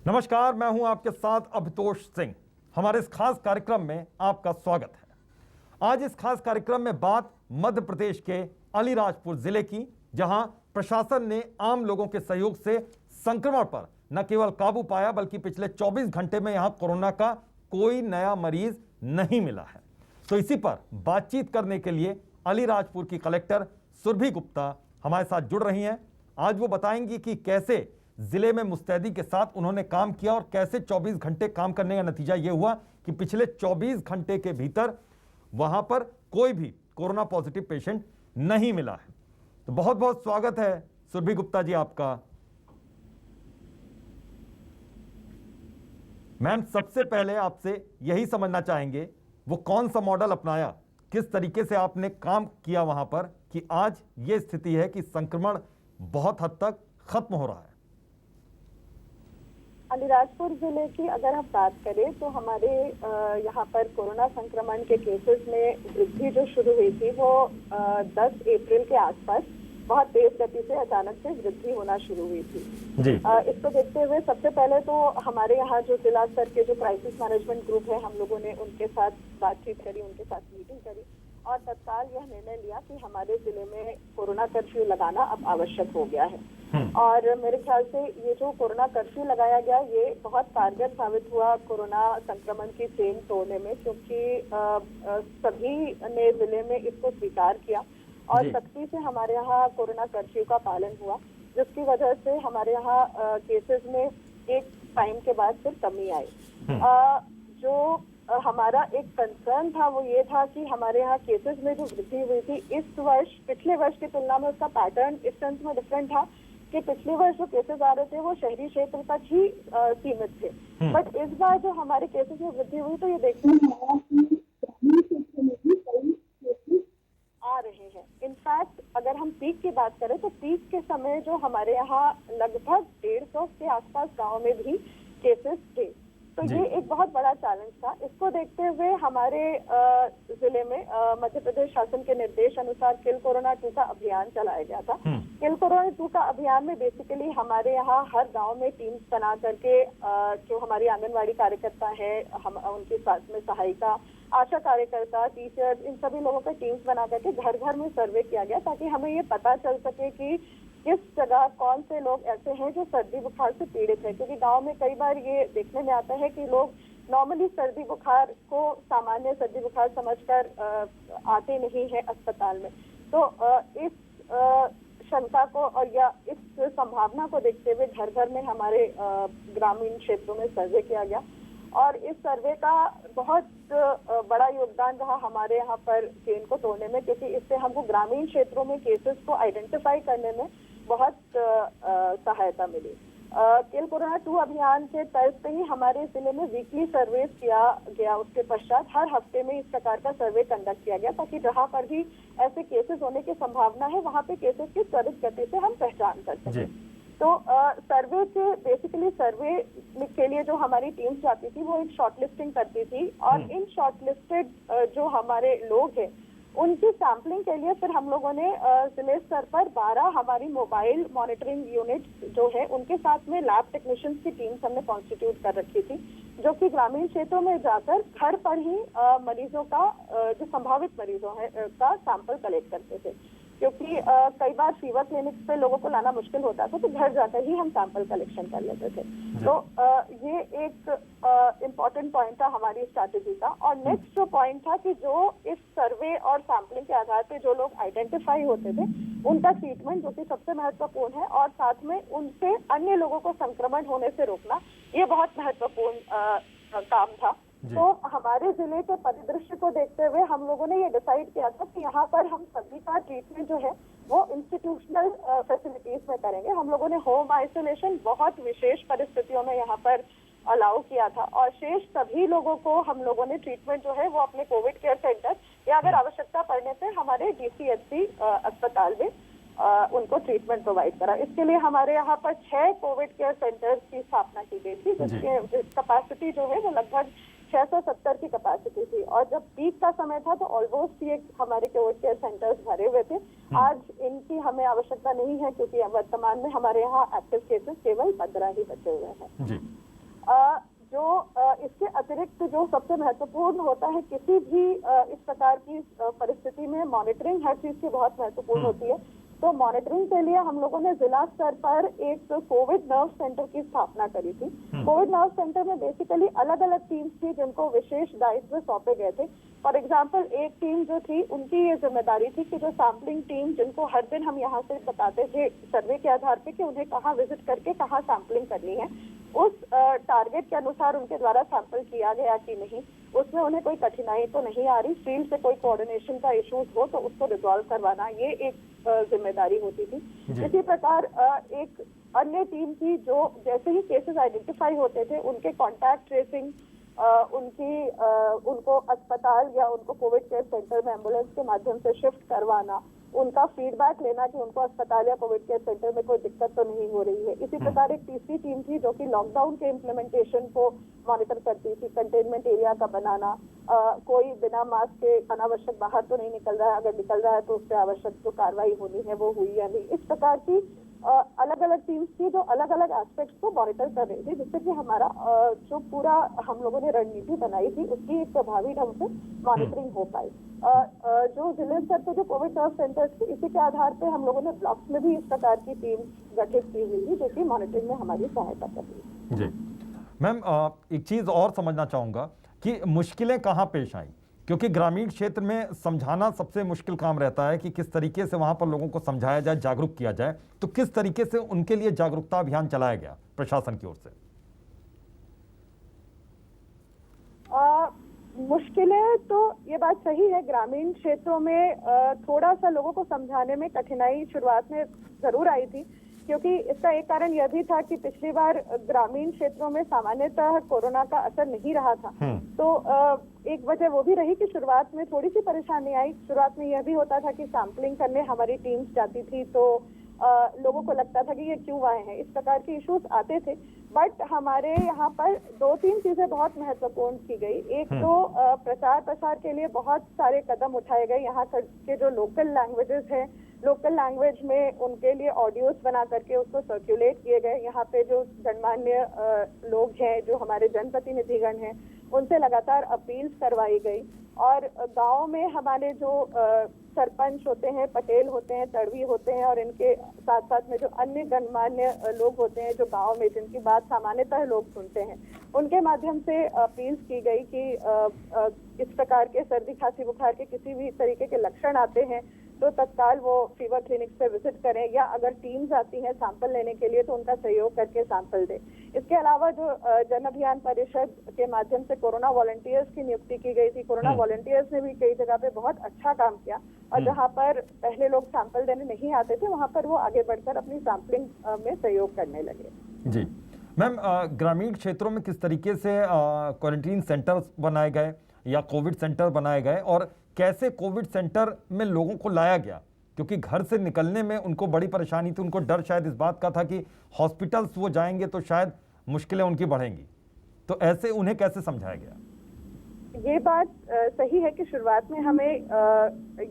नमस्कार, मैं हूं आपके साथ अभितोष सिंह। हमारे इस खास कार्यक्रम में आपका स्वागत है। आज इस खास कार्यक्रम में बात मध्य प्रदेश के अलीराजपुर जिले की, जहां प्रशासन ने आम लोगों के सहयोग से संक्रमण पर न केवल काबू पाया बल्कि पिछले 24 घंटे में यहां कोरोना का कोई नया मरीज नहीं मिला है। तो इसी पर बातचीत करने के लिए अलीराजपुर की कलेक्टर सुरभि गुप्ता हमारे साथ जुड़ रही हैं। आज वो बताएंगी कि कैसे जिले में मुस्तैदी के साथ उन्होंने काम किया और कैसे 24 घंटे काम करने का नतीजा यह हुआ कि पिछले 24 घंटे के भीतर वहां पर कोई भी कोरोना पॉजिटिव पेशेंट नहीं मिला है। तो बहुत बहुत स्वागत है सुरभि गुप्ता जी आपका। मैम, सबसे पहले आपसे यही समझना चाहेंगे वो कौन सा मॉडल अपनाया, किस तरीके से आपने काम किया वहां पर कि आज ये स्थिति है कि संक्रमण बहुत हद तक खत्म हो रहा है। अलीराजपुर जिले की अगर हम बात करें तो हमारे यहाँ पर कोरोना संक्रमण के केसेस में वृद्धि जो शुरू हुई थी वो 10 अप्रैल के आसपास बहुत तेज गति से अचानक से वृद्धि होना शुरू हुई थी जी। इसको देखते हुए सबसे पहले तो हमारे यहाँ जो जिला स्तर के जो क्राइसिस मैनेजमेंट ग्रुप है, हम लोगों ने उनके साथ बातचीत करी, उनके साथ मीटिंग करी और तत्काल यह निर्णय लिया कि हमारे जिले में कोरोना कर्फ्यू लगाना अब आवश्यक हो गया है। और मेरे ख्याल से ये जो कोरोना कर्फ्यू लगाया गया ये बहुत कारगर साबित हुआ कोरोना संक्रमण की चेन तोड़ने में, क्योंकि सभी ने जिले में इसको स्वीकार किया और सख्ती से हमारे यहाँ कोरोना कर्फ्यू का पालन हुआ, जिसकी वजह से हमारे यहाँ केसेस में एक टाइम के बाद फिर कमी आई। जो हमारा एक कंसर्न था वो ये था कि हमारे यहाँ केसेस में जो वृद्धि हुई थी इस वर्ष पिछले वर्ष की तुलना में उसका पैटर्न इस सेंस में डिफरेंट था कि पिछले वर्ष जो केसेस आ रहे थे वो शहरी क्षेत्र तक ही सीमित थे, बट इस बार जो हमारे केसेस में वृद्धि हुई तो ये देखने में आया कि ग्रामीण क्षेत्र में भी कई केसेस आ रहे हैं। इनफैक्ट अगर हम पीक की बात करें तो पीक के समय जो हमारे यहाँ लगभग 150 के आसपास गाँव में भी केसेस थे, तो ये एक बहुत बड़ा चैलेंज था। इसको देखते हुए हमारे जिले में मध्य प्रदेश शासन के निर्देश अनुसार किल कोरोना 2 का अभियान चलाया गया था। किल कोरोना 2 का अभियान में बेसिकली हमारे यहाँ हर गांव में टीम्स बना करके जो हमारी आंगनवाड़ी कार्यकर्ता है, हम उनके साथ में सहायिका, आशा कार्यकर्ता, टीचर्स, इन सभी लोगों का टीम्स बना करके घर घर में सर्वे किया गया ताकि हमें ये पता चल सके कि किस जगह कौन से लोग ऐसे हैं जो सर्दी बुखार से पीड़ित है, क्योंकि गांव में कई बार ये देखने में आता है कि लोग नॉर्मली सर्दी बुखार को सामान्य सर्दी बुखार समझकर आते नहीं है अस्पताल में। तो इस शंका को और या इस संभावना को देखते हुए घर घर में हमारे ग्रामीण क्षेत्रों में सर्वे किया गया और इस सर्वे का बहुत बड़ा योगदान रहा हमारे यहाँ पर चेन को तोड़ने में, क्योंकि इससे हमको ग्रामीण क्षेत्रों में केसेस को आइडेंटिफाई करने में बहुत सहायता मिली। किल कोरोना 2 अभियान के तर्ज पे ही हमारे जिले में वीकली सर्वे किया गया। उसके पश्चात हर हफ्ते में इस प्रकार का सर्वे कंडक्ट किया गया ताकि जहाँ पर भी ऐसे केसेस होने की संभावना है वहाँ पे केसेस की त्वरित गति से हम पहचान कर सकें। तो सर्वे के बेसिकली सर्वे के लिए जो हमारी टीम्स जाती थी वो एक शॉर्टलिस्टिंग करती थी और इन शॉर्टलिस्टेड जो हमारे लोग हैं उनकी सैंपलिंग के लिए फिर हम लोगों ने जिले स्तर पर 12 हमारी मोबाइल मॉनिटरिंग यूनिट जो है उनके साथ में लैब टेक्नीशियंस की टीम्स हमने कॉन्स्टिट्यूट कर रखी थी, जो कि ग्रामीण क्षेत्रों में जाकर घर पर ही मरीजों का जो संभावित मरीजों है का सैंपल कलेक्ट करते थे, क्योंकि कई बार फीवर क्लिनिक्स पे लोगों को लाना मुश्किल होता था तो घर जाकर ही हम सैंपल कलेक्शन कर लेते थे। तो ये एक इम्पोर्टेंट पॉइंट था हमारी स्ट्रैटेजी का। और नेक्स्ट जो पॉइंट था कि जो इस सर्वे और सैंपलिंग के आधार पे जो लोग आइडेंटिफाई होते थे उनका ट्रीटमेंट, जो कि सबसे महत्वपूर्ण है, और साथ में उनसे अन्य लोगों को संक्रमण होने से रोकना, ये बहुत महत्वपूर्ण काम था। तो हमारे जिले के परिदृश्य को देखते हुए हम लोगों ने ये डिसाइड किया था कि यहाँ पर हम सभी का ट्रीटमेंट जो है वो इंस्टीट्यूशनल फैसिलिटीज में करेंगे। हम लोगों ने होम आइसोलेशन बहुत विशेष परिस्थितियों में यहाँ पर अलाउ किया था और शेष सभी लोगों को हम लोगों ने ट्रीटमेंट जो है वो अपने कोविड केयर सेंटर या अगर आवश्यकता पड़ने पे हमारे डीसीएचसी अस्पताल में उनको ट्रीटमेंट प्रोवाइड करा। इसके लिए हमारे यहाँ पर 6 कोविड केयर सेंटर्स की स्थापना की गई थी, जिसकी कैपेसिटी जो है वो लगभग 670 की कैपेसिटी थी और जब पीक का समय था तो ऑलमोस्ट ये हमारे कोविड केयर सेंटर्स भरे हुए थे। आज इनकी हमें आवश्यकता नहीं है क्योंकि वर्तमान में हमारे यहाँ एक्टिव केसेस केवल 15 ही बचे हुए हैं। जी, इसके अतिरिक्त जो सबसे महत्वपूर्ण होता है किसी भी इस प्रकार की परिस्थिति में, मॉनिटरिंग हर चीज की बहुत महत्वपूर्ण होती है। तो मॉनिटरिंग के लिए हम लोगों ने जिला स्तर पर एक कोविड नर्व सेंटर की स्थापना करी थी। कोविड नर्व सेंटर में बेसिकली अलग अलग टीम्स थी जिनको विशेष दायित्व सौंपे गए थे। फॉर एग्जाम्पल एक टीम जो थी उनकी ये जिम्मेदारी थी कि जो सैम्पलिंग टीम, जिनको हर दिन हम यहाँ से बताते थे सर्वे के आधार पे कि उन्हें कहाँ विजिट करके कहाँ सैम्पलिंग करनी है, उस टारगेट के अनुसार उनके द्वारा सैंपल किया गया कि नहीं, उसमें उन्हें कोई कठिनाई तो नहीं आ रही, फील्ड से कोई कोऑर्डिनेशन का इश्यूज हो तो उसको रिजॉल्व करवाना, ये एक जिम्मेदारी होती थी। इसी प्रकार एक अन्य टीम थी जो जैसे ही केसेस आइडेंटिफाई होते थे उनके कॉन्टैक्ट ट्रेसिंग, उनको अस्पताल या उनको कोविड केयर सेंटर में एम्बुलेंस के माध्यम से शिफ्ट करवाना, उनका फीडबैक लेना कि उनको अस्पताल या कोविड केयर सेंटर में कोई दिक्कत तो नहीं हो रही है। इसी प्रकार एक तीसरी टीम थी जो कि लॉकडाउन के इम्प्लीमेंटेशन को मॉनिटर करती थी, कंटेनमेंट एरिया का बनाना, कोई बिना मास्क के अनावश्यक बाहर तो नहीं निकल रहा है, अगर निकल रहा है तो उस पर आवश्यक जो कार्रवाई होनी है वो हुई या नहीं। इस प्रकार की अलग अलग टीम्स थी जो अलग अलग एस्पेक्ट्स को मॉनिटर कर रही थी, जिससे कि हमारा जो पूरा हम लोगों ने रणनीति बनाई थी उसकी एक प्रभावी ढंग से मॉनिटरिंग हो पाई। जो जिले स्तर पे जो कोविड नर्व सेंटर्स थे, इसी के आधार पे हम लोगों ने ब्लॉक्स में भी इस प्रकार की टीम गठित की हुई थी जो कि मॉनिटरिंग में हमारी सहायता कर रही है। जी मैम, एक चीज और समझना चाहूंगा कि मुश्किलें कहाँ पेश आई, क्योंकि ग्रामीण क्षेत्र में समझाना सबसे मुश्किल काम रहता है कि किस तरीके से वहां पर लोगों को समझाया जाए, जागरूक किया जाए। तो किस तरीके से उनके लिए जागरूकता अभियान चलाया गया प्रशासन की ओर से? मुश्किलें तो ये बात सही है, ग्रामीण क्षेत्रों में थोड़ा सा लोगों को समझाने में कठिनाई शुरुआत में जरूर आई थी, क्योंकि इसका एक कारण यह भी था कि पिछली बार ग्रामीण क्षेत्रों में सामान्यतः कोरोना का असर नहीं रहा था। तो एक वजह वो भी रही कि शुरुआत में थोड़ी सी परेशानी आई। शुरुआत में यह भी होता था कि सैंपलिंग करने हमारी टीम्स जाती थी तो लोगों को लगता था कि ये क्यों आए हैं, इस प्रकार के इश्यूज आते थे। बट हमारे यहाँ पर 2-3 चीजें बहुत महत्वपूर्ण की गई। एक तो प्रचार प्रसार के लिए बहुत सारे कदम उठाए गए। यहाँ के जो लोकल लैंग्वेजेस हैं, लोकल लैंग्वेज में उनके लिए ऑडियोस बना करके उसको सर्कुलेट किए गए। यहाँ पे जो गणमान्य लोग हैं, जो हमारे जनप्रतिनिधिगण हैं, उनसे लगातार अपील्स करवाई गई। और गांव में हमारे जो सरपंच होते हैं, पटेल होते हैं, तड़वी होते हैं और इनके साथ साथ में जो अन्य गणमान्य लोग होते हैं जो गांव में जिनकी बात सामान्यतः लोग सुनते हैं, उनके माध्यम से अपील्स की गई कि इस प्रकार के सर्दी खांसी बुखार के किसी भी तरीके के लक्षण आते हैं तो तत्काल वो फीवर क्लिनिक पे विजिट करें, या अगर टीम्स आती हैं सैंपल लेने के लिए तो उनका सहयोग करके सैंपल दें। इसके अलावा जो जन अभियान परिषद के माध्यम से कोरोना वॉलंटियर्स की नियुक्ति की गई थी, कोरोना वॉलंटियर्स ने भी कई जगह पे बहुत अच्छा काम किया और जहाँ पर पहले लोग सैंपल देने नहीं आते थे वहाँ पर वो आगे बढ़कर अपनी सैंपलिंग में सहयोग करने लगे। जी मैम, ग्रामीण क्षेत्रों में किस तरीके से क्वारंटीन सेंटर्स बनाए गए या कोविड सेंटर बनाए गए और कैसे कोविड सेंटर में लोगों को लाया गया, क्योंकि घर से निकलने में उनको बड़ी परेशानी थी। उनको डर शायद इस बात का था कि हॉस्पिटल्स वो जाएंगे तो शायद मुश्किलें उनकी बढ़ेंगी, तो ऐसे उन्हें कैसे समझाया गया? ये बात सही है कि शुरुआत में हमें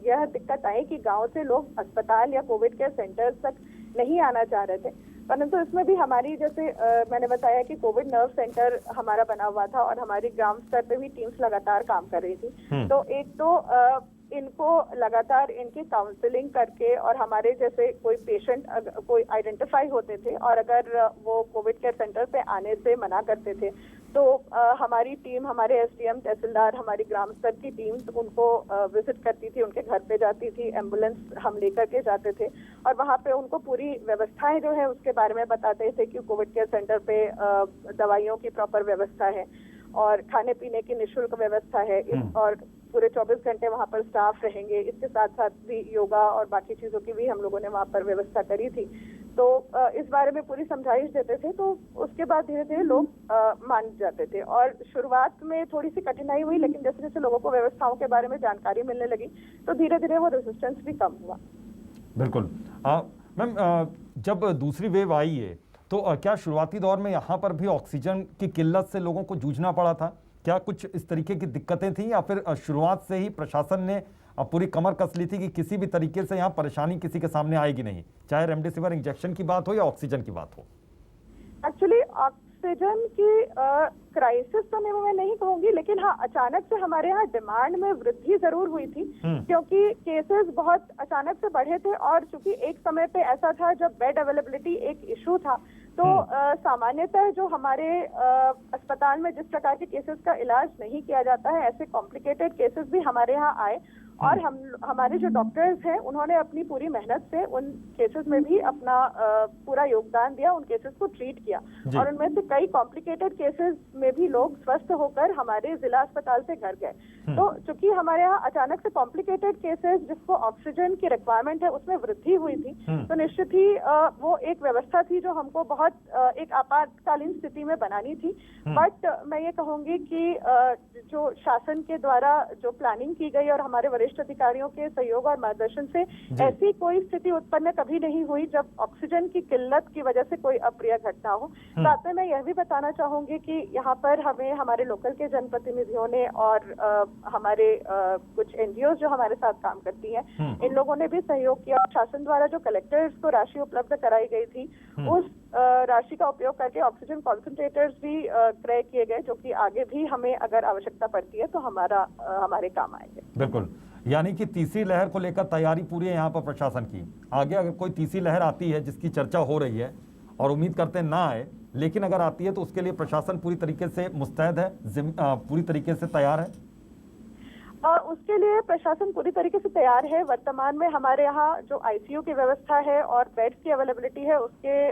यह दिक्कत आई कि गांव से लोग अस्पताल या कोविड केयर सेंटर्स तक नहीं आना चाह रहे थे, परंतु इसमें भी हमारी जैसे मैंने बताया कि कोविड नर्व सेंटर हमारा बना हुआ था और हमारी ग्राम स्तर पे भी टीम्स लगातार काम कर रही थी। तो एक तो इनको लगातार इनकी काउंसलिंग करके, और हमारे जैसे कोई पेशेंट कोई आइडेंटिफाई होते थे और अगर वो कोविड केयर सेंटर पे आने से मना करते थे तो हमारी टीम, हमारे एसडीएम, तहसीलदार, हमारी ग्राम स्तर की टीम्स उनको विजिट करती थी, उनके घर पे जाती थी, एम्बुलेंस हम लेकर के जाते थे और वहाँ पे उनको पूरी व्यवस्थाएं जो है उसके बारे में बताते थे कि कोविड केयर सेंटर पे दवाइयों की प्रॉपर व्यवस्था है और खाने पीने की निःशुल्क व्यवस्था है और पूरे 24 घंटे वहाँ पर स्टाफ रहेंगे। इसके साथ साथ भी योगा और बाकी चीजों की भी हम लोगों ने वहाँ पर व्यवस्था करी थी। तो इस बारे में पूरी समझाइश देते थे, तो उसके बाद धीरे धीरे लोग मान जाते थे। और शुरुआत में थोड़ी सी कठिनाई हुई, लेकिन जैसे जैसे लोगों को व्यवस्थाओं के बारे में जानकारी मिलने लगी तो धीरे धीरे वो रेजिस्टेंस भी कम हुआ। बिल्कुल मैम, जब दूसरी वेव आई है तो क्या शुरुआती दौर में यहाँ पर भी ऑक्सीजन की किल्लत से लोगों को जूझना पड़ा था? क्या कुछ इस तरीके की दिक्कतें थी या फिर शुरुआत से ही प्रशासन ने पूरी कमर कस ली थी कि किसी भी तरीके से यहाँ परेशानी किसी के सामने आएगी नहीं, चाहे रेमडेसिविर इंजेक्शन की बात हो या ऑक्सीजन की बात हो? एक्चुअली ऑक्सीजन की क्राइसिस तो मैं नहीं कहूंगी, लेकिन हाँ अचानक से हमारे यहाँ डिमांड में वृद्धि जरूर हुई थी, क्योंकि केसेस बहुत अचानक से बढ़े थे। और चूंकि एक समय पे ऐसा था जब बेड अवेलेबिलिटी एक इशू था, तो सामान्यतः जो हमारे अस्पताल में जिस प्रकार के केसेस का इलाज नहीं किया जाता है, ऐसे कॉम्प्लिकेटेड केसेस भी हमारे यहाँ आए। और हमारे जो डॉक्टर्स हैं उन्होंने अपनी पूरी मेहनत से उन केसेस में भी अपना पूरा योगदान दिया, उन केसेस को ट्रीट किया। और उनमें से कई कॉम्प्लिकेटेड केसेस में भी लोग स्वस्थ होकर हमारे जिला अस्पताल से घर गए। तो चूंकि हमारे यहाँ अचानक से कॉम्प्लिकेटेड केसेस जिसको ऑक्सीजन की रिक्वायरमेंट है उसमें वृद्धि हुई थी, तो निश्चित ही वो एक व्यवस्था थी जो हमको बहुत एक आपातकालीन स्थिति में बनानी थी। बट मैं ये कहूंगी कि जो शासन के द्वारा जो प्लानिंग की गई और हमारे वरिष्ठ अधिकारियों के सहयोग और मार्गदर्शन से ऐसी कोई स्थिति उत्पन्न कभी नहीं हुई जब ऑक्सीजन की किल्लत की वजह से कोई अप्रिय घटना हो। साथ में मैं यह भी बताना चाहूंगी कि यहाँ पर हमें हमारे लोकल के जनप्रतिनिधियों ने और हमारे कुछ एनजीओ जो हमारे साथ काम करती हैं, इन लोगों ने भी सहयोग किया। शासन द्वारा जो कलेक्टर्स को राशि उपलब्ध कराई गई थी, उस राशि का उपयोग करके ऑक्सीजन कॉन्सेंट्रेटर्स भी क्रय किए गए, जो कि आगे भी हमें अगर आवश्यकता पड़ती है तो हमारे काम आएंगे। बिल्कुल, यानी कि तीसरी लहर को लेकर तैयारी पूरी है यहाँ पर प्रशासन की। आगे अगर कोई तीसरी लहर आती है जिसकी चर्चा हो रही है और उम्मीद करते हैं ना आए, लेकिन अगर आती है तो उसके लिए प्रशासन पूरी तरीके से मुस्तैद है, पूरी तरीके से तैयार है। उसके लिए प्रशासन पूरी तरीके से तैयार है। वर्तमान में हमारे यहाँ जो आईसीयू की व्यवस्था है और बेड्स की अवेलेबिलिटी है उसके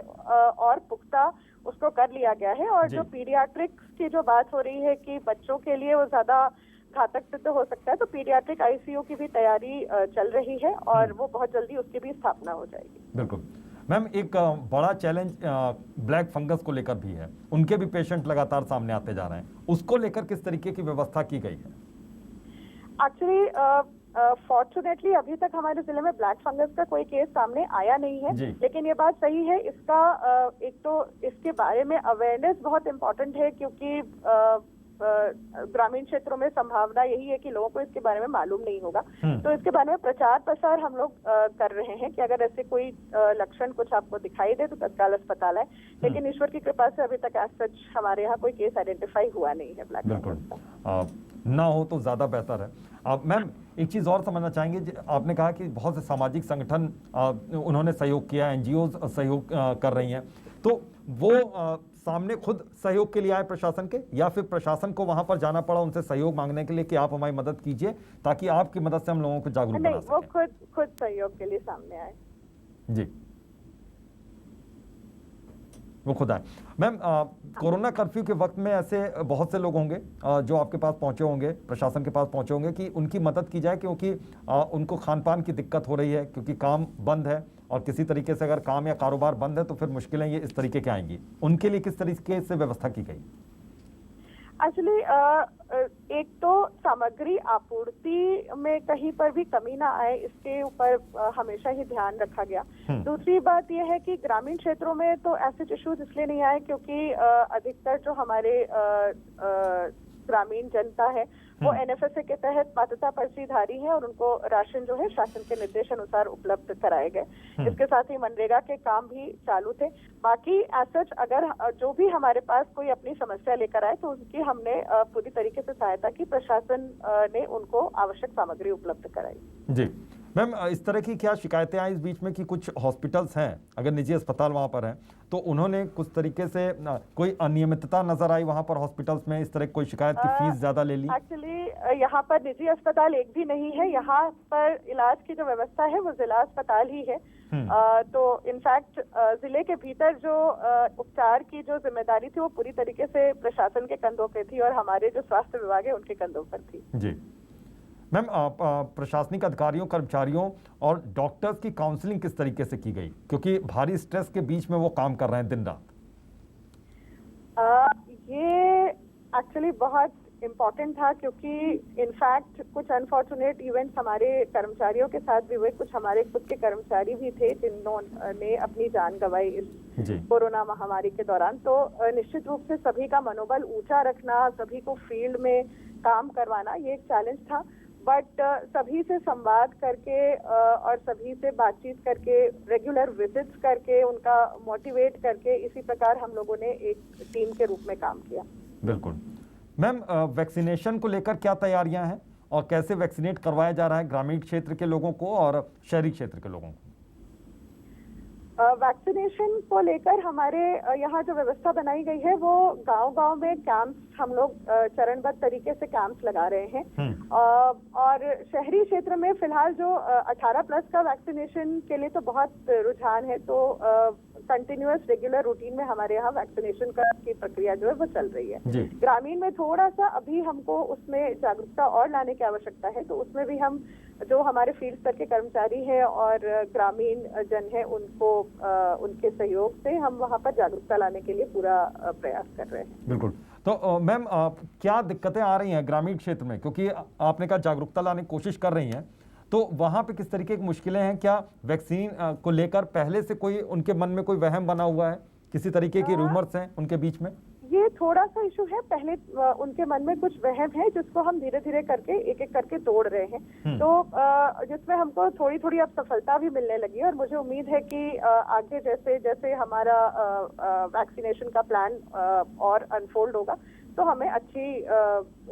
और पुख्ता उसको कर लिया गया है। और जो पीडियाट्रिक्स की जो बात हो रही है कि बच्चों के लिए वो ज्यादा घातक सिद्ध हो सकता है, तो पीडियाट्रिक आईसीयू की भी तैयारी चल रही है और वो बहुत जल्दी उसकी भी स्थापना हो जाएगी। बिल्कुल मैम, एक बड़ा चैलेंज ब्लैक फंगस को लेकर भी है, उनके भी पेशेंट लगातार सामने आते जा रहे हैं, उसको लेकर किस तरीके की व्यवस्था की गई है? एक्चुअली फॉर्चुनेटली अभी तक हमारे जिले में ब्लैक फंगस का कोई केस सामने आया नहीं है, लेकिन ये बात सही है। इसका एक तो इसके बारे में अवेयरनेस बहुत इम्पोर्टेंट है, क्योंकि ग्रामीण क्षेत्रों में संभावना यही है कि लोगों को इसके बारे में मालूम नहीं होगा। तो इसके बारे में प्रचार प्रसार हम लोग कर रहे हैं कि अगर ऐसे कोई लक्षण कुछ आपको दिखाई दे तो तत्काल अस्पताल है। लेकिन ईश्वर की कृपा से अभी तक एज सच हमारे यहाँ कोई केस आइडेंटिफाई हुआ नहीं है ब्लैक फंगस का। ना हो तो ज्यादा बेहतर है। मैम, एक चीज और समझना चाहेंगे, आपने कहा कि बहुत से सामाजिक संगठन उन्होंने सहयोग किया, एनजीओ सहयोग कर रही हैं, तो वो सामने खुद सहयोग के लिए आए प्रशासन के, या फिर प्रशासन को वहां पर जाना पड़ा उनसे सहयोग मांगने के लिए कि आप हमारी मदद कीजिए ताकि आपकी मदद से हम लोगों को जागरूक बना सकें? वो खुद सहयोग के लिए सामने आए। जी, वो खुद आए। मैम, कोरोना कर्फ्यू के वक्त में ऐसे बहुत से लोग होंगे जो आपके पास पहुंचे होंगे, प्रशासन के पास पहुंचे होंगे कि उनकी मदद की जाए, क्योंकि उनको खान पान की दिक्कत हो रही है, क्योंकि काम बंद है और किसी तरीके से अगर काम या कारोबार बंद है तो फिर मुश्किलें ये इस तरीके की आएंगी। उनके लिए किस तरीके से व्यवस्था की गई? एक्चुअली एक तो सामग्री आपूर्ति में कहीं पर भी कमी ना आए, इसके ऊपर हमेशा ही ध्यान रखा गया। दूसरी बात यह है कि ग्रामीण क्षेत्रों में तो ऐसे इश्यूज इसलिए नहीं आए क्योंकि अधिकतर जो हमारे ग्रामीण जनता है वो एनएफएसए के तहत पात्रता पर्चीधारी है और उनको राशन जो है शासन के निर्देश अनुसार उपलब्ध कराए गए। इसके साथ ही मनरेगा के काम भी चालू थे। बाकी एज सच अगर जो भी हमारे पास कोई अपनी समस्या लेकर आए तो उसकी हमने पूरी तरीके से सहायता की, प्रशासन ने उनको आवश्यक सामग्री उपलब्ध कराई। जी मैम, इस तरह की क्या शिकायतें आई इस बीच में कि कुछ हॉस्पिटल्स हैं, अगर निजी अस्पताल वहां पर हैं, तो उन्होंने कुछ तरीके से कोई अनियमितता नजर आई वहां पर हॉस्पिटल्स में, इस तरह कोई शिकायत की फीस ज्यादा ले ली? एक्चुअली यहाँ पर निजी अस्पताल एक भी नहीं है, यहाँ पर इलाज की जो व्यवस्था है वो जिला अस्पताल ही है। तो इनफैक्ट जिले के भीतर जो उपचार की जो जिम्मेदारी थी वो पूरी तरीके से प्रशासन के कंधों पे थी और हमारे जो स्वास्थ्य विभाग है उनके कंधों पर थी। जी मैम, प्रशासनिक अधिकारियों, कर्मचारियों और डॉक्टर्स की काउंसलिंग किस तरीके से की गई, क्योंकि भारी स्ट्रेस के बीच में वो काम कर रहे हैं दिन रात? ये एक्चुअली बहुत इम्पोर्टेंट था, क्योंकि इनफैक्ट कुछ अनफॉर्चुनेट इवेंट्स हमारे कर्मचारियों के साथ भी हुए। कुछ हमारे खुद के कर्मचारी भी थे जिन्होंने अपनी जान गंवाई इस कोरोना महामारी के दौरान। तो निश्चित रूप से सभी का मनोबल ऊंचा रखना, सभी को फील्ड में काम करवाना, ये एक चैलेंज था। बट सभी से संवाद करके और सभी से बातचीत करके, रेगुलर विजिट्स करके, उनका मोटिवेट करके, इसी प्रकार हम लोगों ने एक टीम के रूप में काम किया। बिल्कुल मैम, वैक्सीनेशन को लेकर क्या तैयारियां हैं और कैसे वैक्सीनेट करवाया जा रहा है ग्रामीण क्षेत्र के लोगों को और शहरी क्षेत्र के लोगों को? वैक्सीनेशन को लेकर हमारे यहाँ जो व्यवस्था बनाई गई है वो गांव-गांव में कैंप्स हम लोग चरणबद्ध तरीके से कैंप्स लगा रहे हैं। और शहरी क्षेत्र में फिलहाल जो 18+ का वैक्सीनेशन के लिए तो बहुत रुझान है, तो कंटिन्यूअस रेगुलर रूटीन में हमारे यहाँ वैक्सीनेशन की प्रक्रिया जो है वो चल रही है। ग्रामीण में थोड़ा सा अभी हमको उसमें जागरूकता और लाने की आवश्यकता है, तो उसमें भी हम जो हमारे फील्ड स्तर के कर्मचारी हैं और ग्रामीण जन हैं उनको उनके सहयोग से हम वहाँ पर जागरूकता लाने के लिए पूरा प्रयास कर रहे हैं। बिल्कुल। तो मैम, क्या दिक्कतें आ रही हैं ग्रामीण क्षेत्र में, क्योंकि आपने कहा जागरूकता लाने की कोशिश कर रही हैं, तो वहाँ पे किस तरीके की मुश्किलें हैं? क्या वैक्सीन को लेकर पहले से कोई उनके मन में कोई वहम बना हुआ है, किसी तरीके की रूमर्स हैं उनके बीच में? ये थोड़ा सा इशू है, पहले उनके मन में कुछ वहम है जिसको हम धीरे धीरे करके एक एक करके तोड़ रहे हैं। तो जिसमें हमको थोड़ी थोड़ी अब सफलता भी मिलने लगी है और मुझे उम्मीद है कि आगे जैसे जैसे हमारा वैक्सीनेशन का प्लान और अनफोल्ड होगा तो हमें अच्छी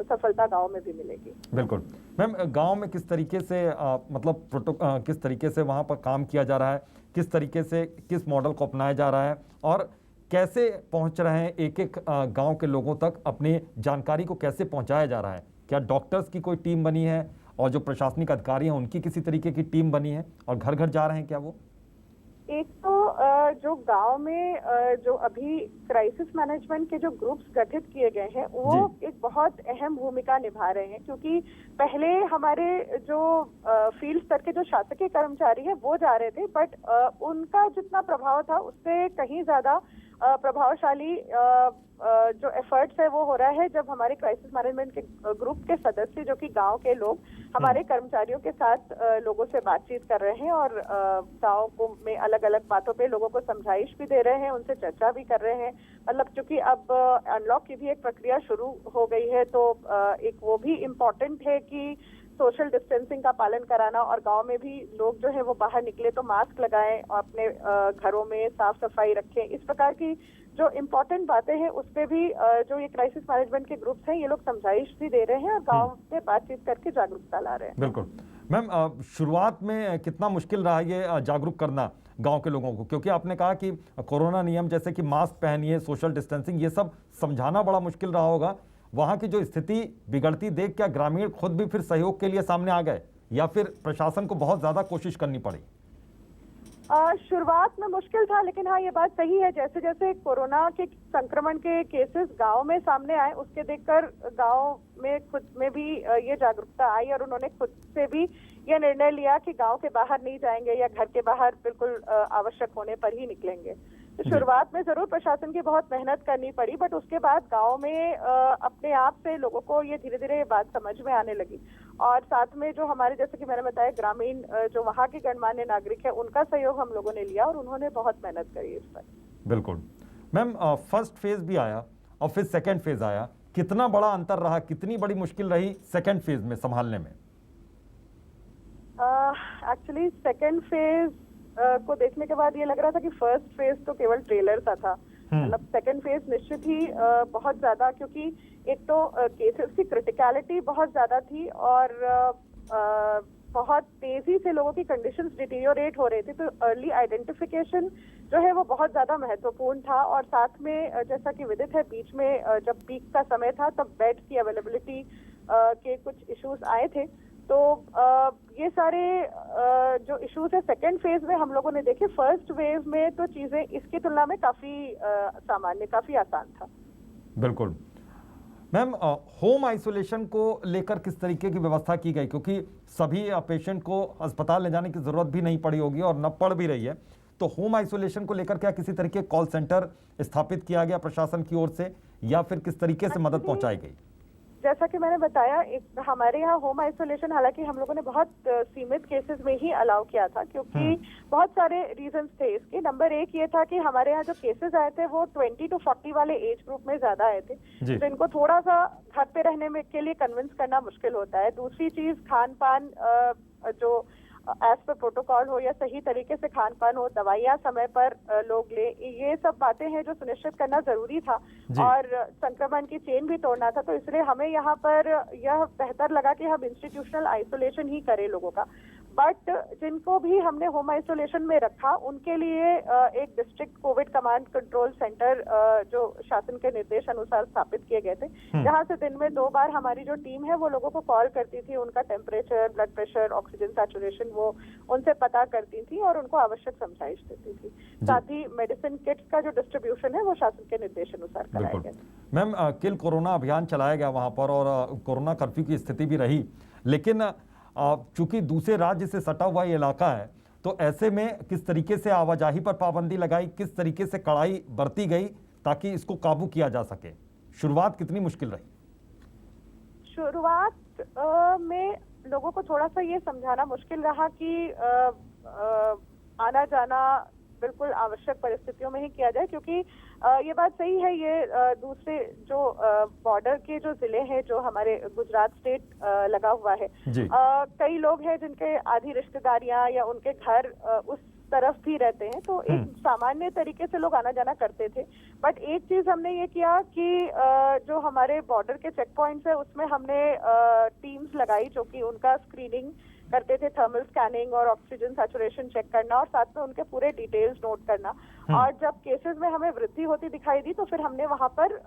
सफलता गांव में भी मिलेगी। बिल्कुल मैम, गांव में किस तरीके से मतलब किस तरीके से वहां पर काम किया जा रहा है, किस तरीके से किस मॉडल को अपनाया जा रहा है और कैसे पहुंच रहे हैं एक एक गांव के लोगों तक, अपनी जानकारी को कैसे पहुंचाया जा रहा है? क्या डॉक्टर्स की कोई टीम बनी है और जो प्रशासनिक अधिकारी हैं उनकी किसी तरीके की टीम बनी है और घर घर जा रहे हैं क्या वो? एक तो जो गांव में जो अभी क्राइसिस मैनेजमेंट के जो ग्रुप्स गठित किए गए हैं वो एक बहुत अहम भूमिका निभा रहे हैं, क्योंकि पहले हमारे जो फील्ड स्तर के जो शासकीय कर्मचारी हैं वो जा रहे थे, बट उनका जितना प्रभाव था उससे कहीं ज्यादा प्रभावशाली जो एफर्ट्स है वो हो रहा है जब हमारे क्राइसिस मैनेजमेंट के ग्रुप के सदस्य जो कि गांव के लोग हमारे कर्मचारियों के साथ लोगों से बातचीत कर रहे हैं और गांव को में अलग अलग बातों पे लोगों को समझाइश भी दे रहे हैं, उनसे चर्चा भी कर रहे हैं। मतलब चूंकि अब अनलॉक की भी एक प्रक्रिया शुरू हो गई है, तो एक वो भी इम्पोर्टेंट है कि सोशल डिस्टेंसिंग का पालन कराना और गांव में भी लोग जो है वो बाहर निकले तो मास्क लगाएं और अपने घरों में साफ सफाई रखें। इस प्रकार की जो इम्पोर्टेंट बातें हैं उस पे भी जो ये क्राइसिस मैनेजमेंट के ग्रुप्स हैं ये लोग समझाइश भी दे रहे हैं और गांव में बातचीत करके जागरूकता ला रहे हैं। बिल्कुल मैम, शुरुआत में कितना मुश्किल रहा ये जागरूक करना गांव के लोगों को, क्योंकि आपने कहा कि कोरोना नियम जैसे कि मास्क पहनिए, सोशल डिस्टेंसिंग, ये सब समझाना बड़ा मुश्किल रहा होगा। वहां की जो स्थिति बिगड़ती देख क्या ग्रामीण खुद भी फिर सहयोग के लिए सामने आ गए या फिर प्रशासन को बहुत ज्यादा कोशिश करनी पड़ी? शुरुआत में मुश्किल था, लेकिन हाँ ये बात सही है, जैसे जैसे कोरोना के संक्रमण के केसेस गांव में सामने आए उसके देखकर गांव में खुद में भी ये जागरूकता आई और उन्होंने खुद से भी ये निर्णय लिया कि गांव के बाहर नहीं जाएंगे या घर के बाहर बिल्कुल आवश्यक होने पर ही निकलेंगे। तो शुरुआत में जरूर प्रशासन की बहुत मेहनत करनी पड़ी, बट उसके बाद गांव में अपने आप से लोगों को ये धीरे धीरे बात समझ में आने लगी और साथ में जो हमारे जैसे कि मैंने बताया ग्रामीण जो वहाँ के गणमान्य नागरिक है उनका सहयोग हम लोगों ने लिया और उन्होंने बहुत मेहनत करी इस पर। बिल्कुल मैम, फर्स्ट फेज भी आया और फिर सेकेंड फेज आया, कितना बड़ा अंतर रहा, कितनी बड़ी मुश्किल रही सेकेंड फेज में संभालने में? एक्चुअली सेकेंड फेज को देखने के बाद ये लग रहा था कि फर्स्ट फेज तो केवल ट्रेलर सा था। मतलब सेकेंड फेज निश्चित ही बहुत ज्यादा, क्योंकि एक तो केसेस की क्रिटिकलिटी बहुत ज्यादा थी और बहुत तेजी से लोगों की कंडीशंस डिटीरियोरेट हो रही थी, तो अर्ली आइडेंटिफिकेशन जो है वो बहुत ज्यादा महत्वपूर्ण था। और साथ में जैसा कि विदित है बीच में जब पीक का समय था तब बेड की अवेलेबिलिटी के कुछ इश्यूज आए थे, तो ये सारे जो इश्यूज है सेकेंड फेज में हम लोगों ने देखे। फर्स्ट वेव में तो चीजें इसकी तुलना में काफी सामान्य, काफी आसान था। बिल्कुल मैम, होम आइसोलेशन को लेकर किस तरीके की व्यवस्था की गई, क्योंकि सभी पेशेंट को अस्पताल ले जाने की जरूरत भी नहीं पड़ी होगी और न पड़ भी रही है, तो होम आइसोलेशन को लेकर क्या किसी तरीके कॉल सेंटर स्थापित किया गया प्रशासन की ओर से या फिर किस तरीके से मदद पहुंचाई गई? जैसा कि मैंने बताया, एक हमारे यहाँ होम आइसोलेशन हालांकि हम लोगों ने बहुत सीमित केसेस में ही अलाउ किया था, क्योंकि बहुत सारे रीजंस थे इसके। नंबर एक ये था कि हमारे यहाँ जो केसेस आए थे वो 20 to 40 वाले एज ग्रुप में ज्यादा आए थे, तो इनको थोड़ा सा घर पे रहने में के लिए कन्विंस करना मुश्किल होता है। दूसरी चीज, खान पान जो एज पर प्रोटोकॉल हो या सही तरीके से खान पान हो, दवाइयाँ समय पर लोग ले, ये सब बातें हैं जो सुनिश्चित करना जरूरी था और संक्रमण की चेन भी तोड़ना था। तो इसलिए हमें यहाँ पर यह बेहतर लगा कि हम इंस्टीट्यूशनल आइसोलेशन ही करें लोगों का। बट जिनको भी हमने होम आइसोलेशन में रखा उनके लिए एक district Covid command control centre जो शासन के निर्देश अनुसार स्थापित किए गए थे, जहां से दिन में 2 बार हमारी जो टीम है वो लोगों को कॉल करती थी, उनका temperature, blood pressure, oxygen saturation वो उनसे पता करती थी और उनको आवश्यक समझाइश देती थी। साथ ही मेडिसिन किट्स का जो डिस्ट्रीब्यूशन है वो शासन के निर्देश अनुसार कराया गया। मैम, किल कोरोना अभियान चलाया गया वहां पर और कोरोना कर्फ्यू की स्थिति भी रही, लेकिन चूंकि दूसरे राज्य से सटा हुआ ये इलाका है, तो ऐसे में किस तरीके से आवाजाही पर पाबंदी लगाई, किस तरीके से कड़ाई बरती गई ताकि इसको काबू किया जा सके? शुरुआत कितनी मुश्किल रही? शुरुआत में लोगों को थोड़ा सा ये समझाना मुश्किल रहा कि आना जाना बिल्कुल आवश्यक परिस्थितियों में ही किया जाए, क्योंकि ये बात सही है, ये दूसरे जो बॉर्डर के जो जिले हैं जो हमारे गुजरात स्टेट लगा हुआ है, कई लोग हैं जिनके आधी रिश्तेदारियां या उनके घर उस तरफ भी रहते हैं, तो एक सामान्य तरीके से लोग आना जाना करते थे। बट एक चीज हमने ये किया कि जो हमारे बॉर्डर के चेक पॉइंट्स है उसमें हमने टीम्स लगाई जो कि उनका स्क्रीनिंग करते थे, थर्मल स्कैनिंग और ऑक्सीजन सैचुरेशन चेक करना और साथ में उनके पूरे डिटेल्स नोट करना। और जब केसेस में हमें वृद्धि होती दिखाई दी तो फिर हमने वहां पर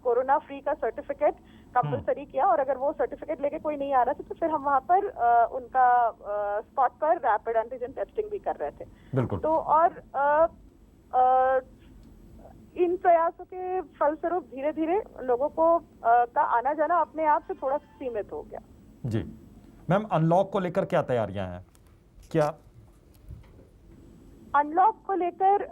कोरोना फ्री का सर्टिफिकेट कंपलसरी किया, और अगर वो सर्टिफिकेट लेके कोई नहीं आ रहा था तो फिर हम वहां पर उनका स्पॉट पर रैपिड एंटीजन टेस्टिंग भी कर रहे थे। बिल्कुल। तो और इन प्रयासों के फलस्वरूप धीरे धीरे लोगों को का आना जाना अपने आप से थोड़ा सीमित हो गया। जी मैम, अनलॉक को लेकर क्या तैयारियां हैं? क्या अनलॉक को लेकर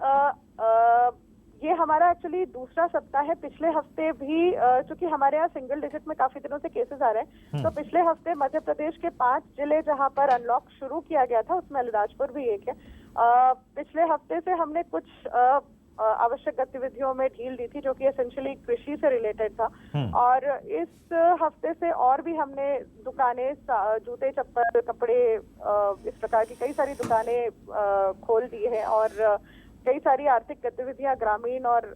ये हमारा एक्चुअली दूसरा सप्ताह है। पिछले हफ्ते भी चूंकि हमारे यहाँ सिंगल डिजिट में काफी दिनों से केसेस आ रहे हैं, तो पिछले हफ्ते मध्य प्रदेश के 5 जिले जहाँ पर अनलॉक शुरू किया गया था उसमें अलीराजपुर भी एक है। पिछले हफ्ते से हमने कुछ आवश्यक गतिविधियों में ढील दी थी जो कि एसेंशियली कृषि से रिलेटेड था, और इस हफ्ते से और भी हमने दुकानें, जूते, चप्पल, कपड़े, इस प्रकार की कई सारी दुकानें खोल दी है और कई सारी आर्थिक गतिविधियां ग्रामीण और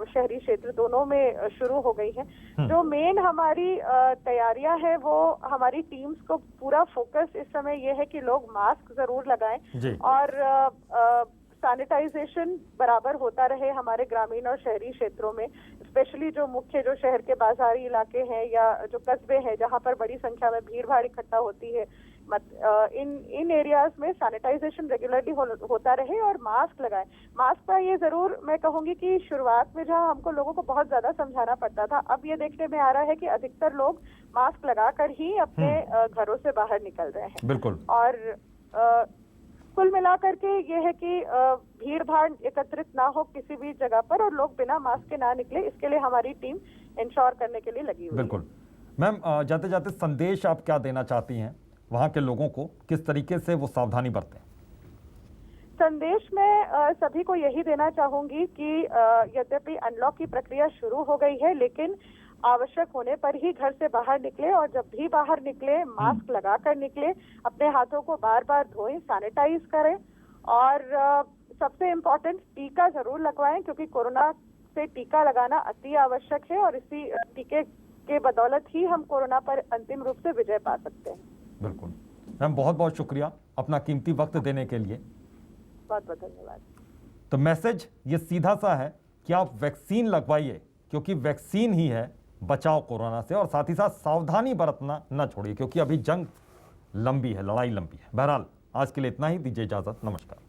शहरी क्षेत्र दोनों में शुरू हो गई है। जो मेन हमारी तैयारियां हैं वो हमारी टीम्स को पूरा फोकस इस समय ये है कि लोग मास्क जरूर लगाएं और सैनिटाइजेशन बराबर होता रहे हमारे ग्रामीण और शहरी क्षेत्रों में, स्पेशली जो मुख्य जो शहर के बाजारी इलाके हैं या जो कस्बे हैं जहां पर बड़ी संख्या में भीड़ भाड़ इकट्ठा होती है, इन एरियाज में सैनिटाइजेशन रेगुलरली होता रहे और मास्क लगाएं। मास्क का ये जरूर मैं कहूंगी कि शुरुआत में जहां हमको लोगों को बहुत ज्यादा समझाना पड़ता था, अब ये देखने में आ रहा है कि अधिकतर लोग मास्क लगाकर ही अपने घरों से बाहर निकल रहे हैं। बिल्कुल। और कुल मिलाकर के ये है कि भीड़ भाड़ एकत्रित ना हो किसी भी जगह पर और लोग बिना मास्क के ना निकले, इसके लिए हमारी टीम इंश्योर करने के लिए लगी हुई है। बिल्कुल। मैम, जाते जाते संदेश आप क्या देना चाहती हैं वहाँ के लोगों को, किस तरीके से वो सावधानी बरतें? संदेश में सभी को यही देना चाहूंगी कि यद्यपि अनलॉक की प्रक्रिया शुरू हो गई है, लेकिन आवश्यक होने पर ही घर से बाहर निकले और जब भी बाहर निकले मास्क लगाकर निकले, अपने हाथों को बार बार धोएं, सैनिटाइज करें और सबसे इम्पोर्टेंट टीका जरूर लगवाएं, क्योंकि कोरोना से टीका लगाना अति आवश्यक है और इसी टीके के बदौलत ही हम कोरोना पर अंतिम रूप से विजय पा सकते हैं। बिल्कुल मैम, बहुत बहुत शुक्रिया अपना कीमती वक्त देने के लिए। बहुत बहुत धन्यवाद। तो मैसेज ये सीधा सा है कि आप वैक्सीन लगवाइए, क्योंकि वैक्सीन ही है बचाव कोरोना से, और साथ ही साथ सावधानी बरतना न छोड़िए, क्योंकि अभी जंग लंबी है, लड़ाई लंबी है। बहरहाल आज के लिए इतना ही, दीजिए इजाजत, नमस्कार।